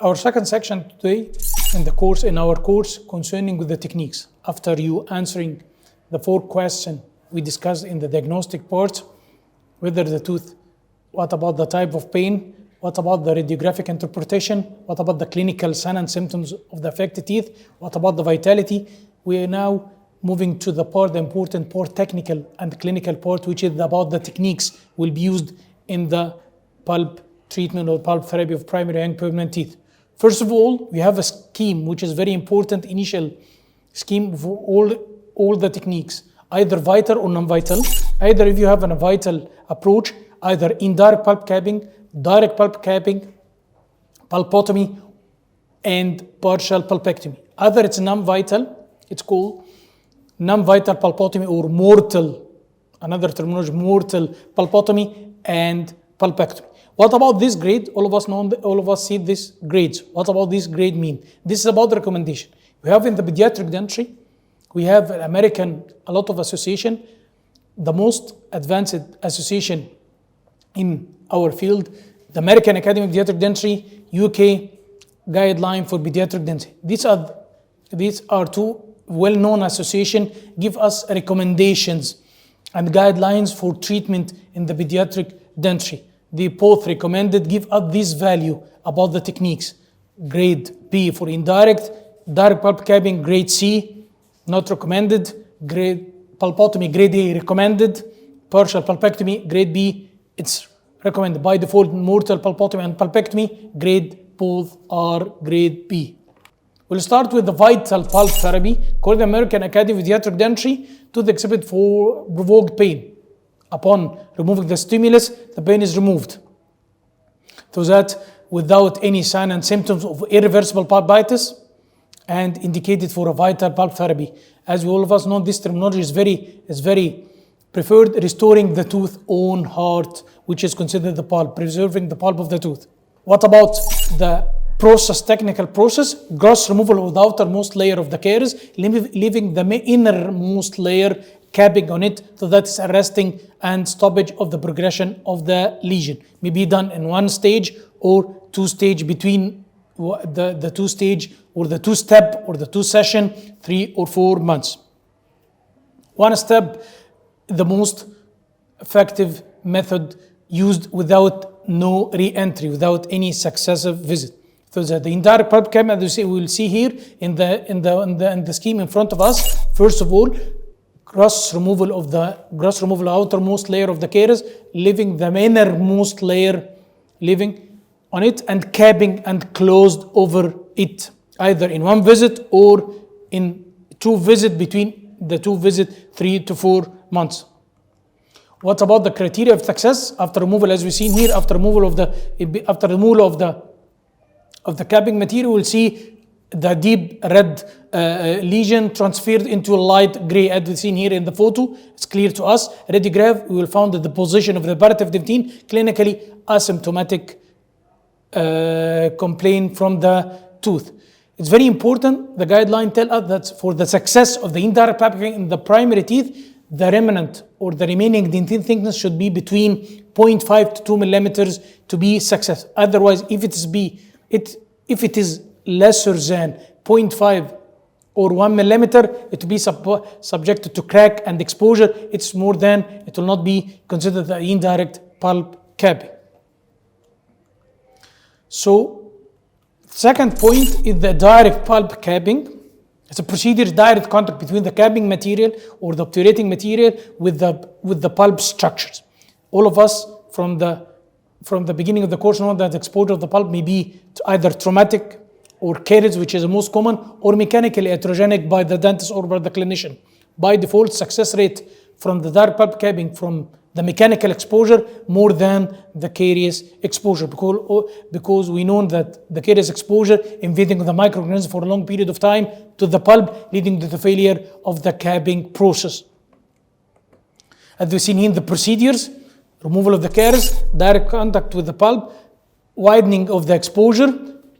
Our second section today in our course concerning with the techniques. After you answering the 4 questions we discussed in the diagnostic part, whether the tooth, what about the type of pain, what about the radiographic interpretation, what about the clinical signs and symptoms of the affected teeth, what about the vitality. We are now moving to the important part, technical and clinical part, which is about the techniques will be used in the pulp treatment or pulp therapy of primary and permanent teeth. First of all, we have a scheme which is very important, initial scheme for all the techniques, either vital or non-vital. Either if you have a vital approach, either indirect pulp capping, direct pulp capping, pulpotomy, and partial pulpectomy. Either it's non-vital, it's called non-vital pulpotomy or mortal, another terminology, mortal pulpotomy and pulpectomy. What about this grade? All of us see these grades. What about this grade mean? This is about the recommendation. We have in the pediatric dentistry, we have a lot of association. The most advanced association in our field, the American Academy of Pediatric Dentistry, UK guideline for pediatric dentistry. These are 2 well-known associations, give us recommendations and guidelines for treatment in the pediatric dentistry. They both recommended, give us this value about the techniques. Grade B for indirect, direct pulp capping, grade C, not recommended, grade pulpotomy, grade A, recommended, partial pulpectomy, grade B, it's recommended. By default, mortal pulpotomy and pulpectomy, both are grade B. We'll start with the vital pulp therapy, called the American Academy of Pediatric Dentistry, to the exhibit for provoked pain. Upon removing the stimulus, the pain is removed. So that without any sign and symptoms of irreversible pulpitis and indicated for a vital pulp therapy. As we all of us know, this terminology is very preferred, restoring the tooth own heart, which is considered the pulp, preserving the pulp of the tooth. What about the technical process? Gross removal of the outermost layer of the caries, leaving the innermost layer, capping on it, so that's arresting and stoppage of the progression of the lesion. May be done in 1 stage or 2 stage, between the 2 stage or the 2 step or the 2 session, 3 or 4 months. 1 step, the most effective method used without no re-entry, without any successive visit. So that the indirect pulp capping, as we will see here in the scheme in front of us, first of all, gross removal of outermost layer of the caries, leaving the innermost layer living on it and capping and closed over it, either in 1 visit or in 2 visits, between the 2 visits, 3 to 4 months. What about the criteria of success after removal? As we've seen here, after removal of the capping material, we'll see the deep red lesion transferred into a light gray, as we've seen here in the photo. It's clear to us. Radiograph, we will find that the position of the reparative dentin, clinically asymptomatic complaint from the tooth. It's very important. The guideline tell us that for the success of the indirect pulping in the primary teeth, the remnant or the remaining dentin thickness should be between 0.5 to 2 millimeters to be success. Otherwise, if it is lesser than 0.5 or 1 millimeter, it will be subjected to crack and exposure. It's more than, it will not be considered the indirect pulp capping. So, second point is the direct pulp capping. It's a procedure, direct contact between the capping material or the obturating material with the pulp structures. All of us from the beginning of the course know that exposure of the pulp may be either traumatic or caries, which is the most common, or mechanically iatrogenic by the dentist or by the clinician. By default, success rate from the direct pulp capping from the mechanical exposure more than the caries exposure, because we know that the caries exposure invading the microorganism for a long period of time to the pulp, leading to the failure of the capping process. As we've seen in the procedures, removal of the caries, direct contact with the pulp, widening of the exposure,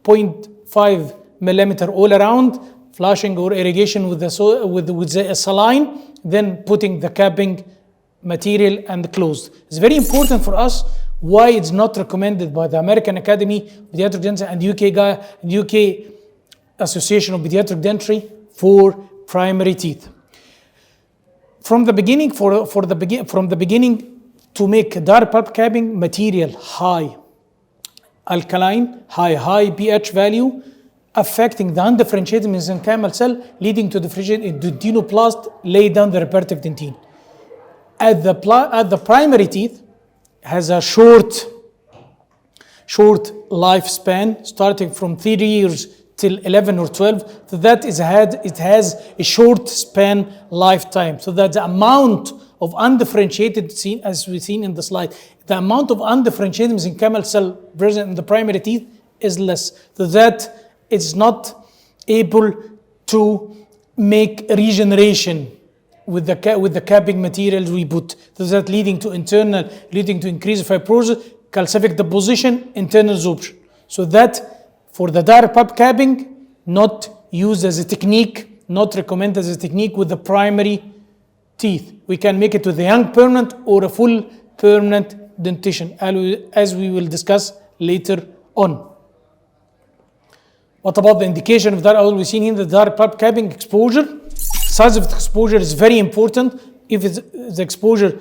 0.5 millimeter all around, flushing or irrigation with the saline, then putting the capping material and closed. It's very important for us Why it's not recommended by the American Academy of Pediatric Dentistry and UK Association of Pediatric Dentistry for primary teeth. From the beginning, to make direct pulp capping material high alkaline, high pH value, affecting the undifferentiated mesenchymal cell, leading to differentiated duodenoplast, lay down the reparative dentine. At the primary teeth, has a short lifespan, starting from 3 years till 11 or 12. So that it has a short span lifetime. So that the amount of undifferentiated, as we've seen in the slide, the amount of undifferentiated mesenchymal cell present in the primary teeth is less. So that it's not able to make regeneration with the capping materials we put. So that leading to increased fibrosis, calcific deposition, internal absorption. So that for the direct pulp capping, not used as a technique, not recommended as a technique with the primary teeth. We can make it with a young permanent or a full permanent dentition, as we will discuss later on. What about the indication of that? All we've seen in the direct pulp capping exposure. Size of the exposure is very important. If it's the exposure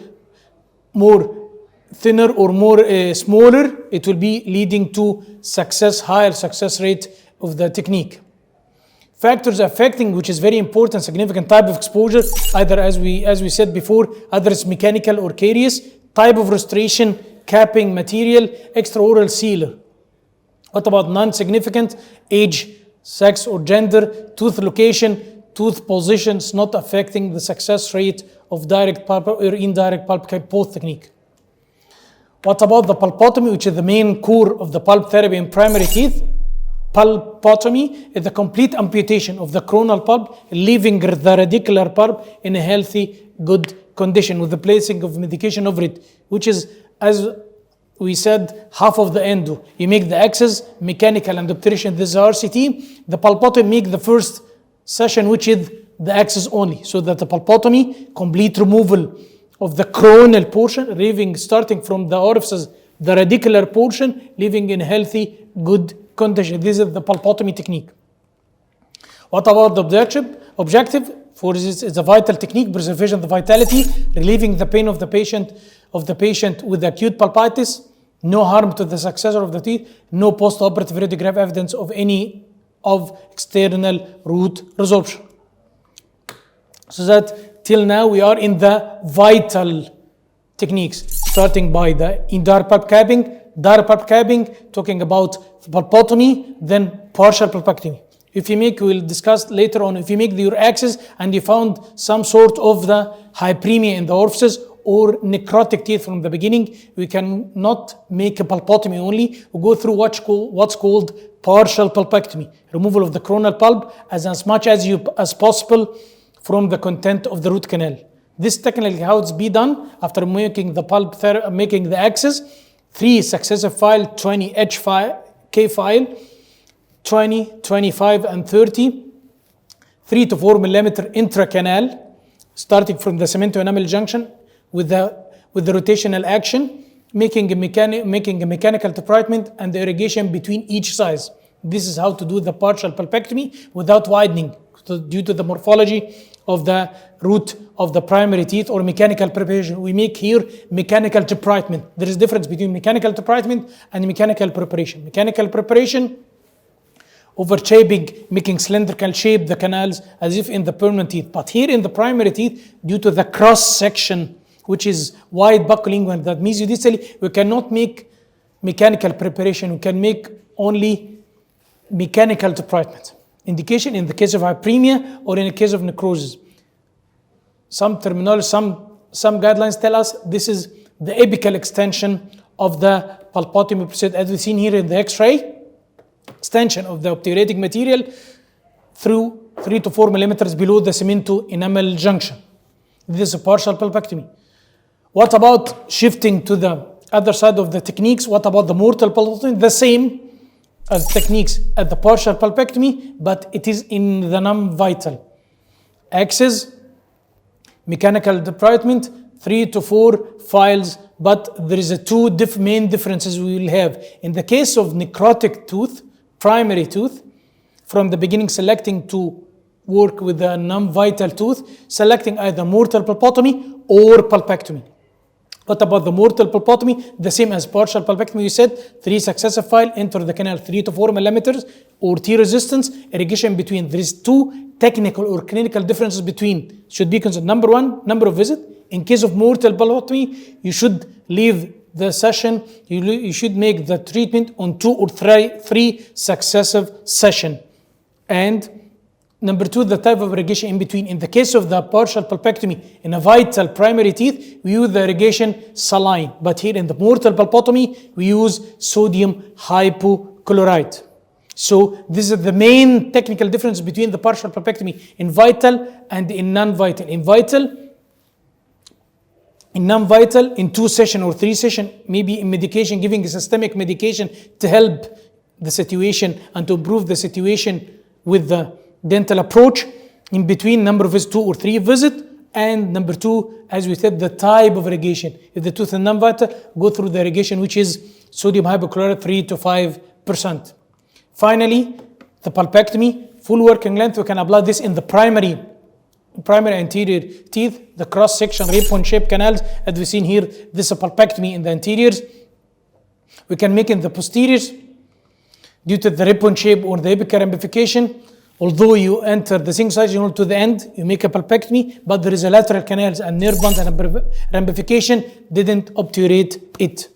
more thinner or more smaller, it will be leading to higher success rate of the technique. Factors affecting, which is very important, significant type of exposure, either as we said before, either it's mechanical or carious, type of restoration, capping material, extraoral sealer. What about non-significant? Age, sex or gender, tooth location, tooth positions not affecting the success rate of direct pulp or indirect pulp cap, both technique. What about the pulpotomy, which is the main core of the pulp therapy in primary teeth? Pulpotomy is the complete amputation of the coronal pulp, leaving the radicular pulp in a healthy, good condition with the placing of medication over it, which is, as we said, half of the endo. You make the access, mechanical and obturation, this is RCT. The pulpotomy make the first session, which is the access only, so that the pulpotomy, complete removal of the coronal portion, starting from the orifices, the radicular portion, leaving in healthy, good condition. This is the pulpotomy technique. What about the objective? For this is a vital technique, preservation of the vitality, relieving the pain of the patient with acute pulpitis, no harm to the successor of the teeth, no post-operative radiograph evidence of any of external root resorption. So that till now we are in the vital techniques, starting by the indirect pulp capping, direct pulp capping, talking about pulpotomy, then partial pulpectomy. If you make, we'll discuss later on, if you make your access and you found some sort of the hyperemia in the orifices or necrotic teeth from the beginning, we can not make a pulpotomy only. We go through what's called partial pulpectomy, removal of the coronal pulp as much as possible from the content of the root canal. This technically how it's be done after making the making the access, 3 successive file, 20 K file, 20, 25, and 30, 3 to 4 millimeter intracanal, starting from the cemento enamel junction with the rotational action, making a mechanical debridement and the irrigation between each size. This is how to do the partial pulpectomy without widening, due to the morphology of the root of the primary teeth or mechanical preparation. We make here mechanical debridement. There is difference between mechanical debridement and mechanical preparation. Mechanical preparation, over-shaping, making cylindrical shape the canals as if in the permanent teeth. But here in the primary teeth, due to the cross-section, which is wide buccolingual, that means we cannot make mechanical preparation. We can make only mechanical debridement. Indication in the case of hyperemia or in the case of necrosis. Some terminology, some guidelines tell us this is the apical extension of the pulpotomy procedure, as we've seen here in the X-ray. Extension of the obturating material through 3 to 4 millimeters below the cemento enamel junction. This is a partial pulpectomy. What about shifting to the other side of the techniques? What about the mortal pulpotomy? The same as techniques at the partial pulpectomy, but it is in the non-vital. Access, mechanical debridement, 3 to 4 files but there is two main differences we will have. In the case of necrotic tooth, primary tooth, from the beginning selecting to work with a non-vital tooth, selecting either mortal pulpotomy or pulpectomy. What about the mortal pulpotomy? The same as partial pulpectomy. We said 3 successive file, enter the canal 3 to 4 millimeters, or T resistance, irrigation between. There is 2 technical or clinical differences between, should be considered. Number 1, number of visits. In case of mortal pulpotomy, you should leave the session, you should make the treatment on 2 or 3 successive sessions. And number 2, the type of irrigation in between. In the case of the partial pulpectomy in a vital primary teeth, we use the irrigation saline. But here in the mortal pulpotomy, we use sodium hypochlorite. So this is the main technical difference between the partial pulpectomy in vital and in non-vital. In non-vital, in 2 sessions or 3 sessions, maybe in medication, giving a systemic medication to help the situation and to improve the situation with the dental approach. In between, number of visits, 2 or 3 visits. And number 2, as we said, the type of irrigation. If the tooth is non-vital, go through the irrigation, which is sodium hypochlorite 3 to 5%. Finally, the pulpectomy, full working length. We can apply this in the primary anterior teeth, the cross-section rib-bone shaped canals, as we've seen here. This is a pulpectomy in the anteriors. We can make in the posteriors due to the rib-bone shape or the apical ramification. Although you enter the zinc incision to the end, you make a pulpectomy, but there is a lateral canals and nerve bonds and ramification didn't obturate it.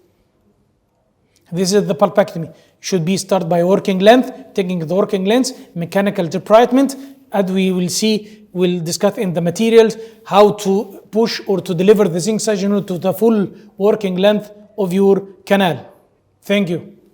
This is the pulpectomy. Should be start by working length, taking the working length, mechanical debridement, as we will see, we'll discuss in the materials how to push or to deliver the zinc incision to the full working length of your canal. Thank you.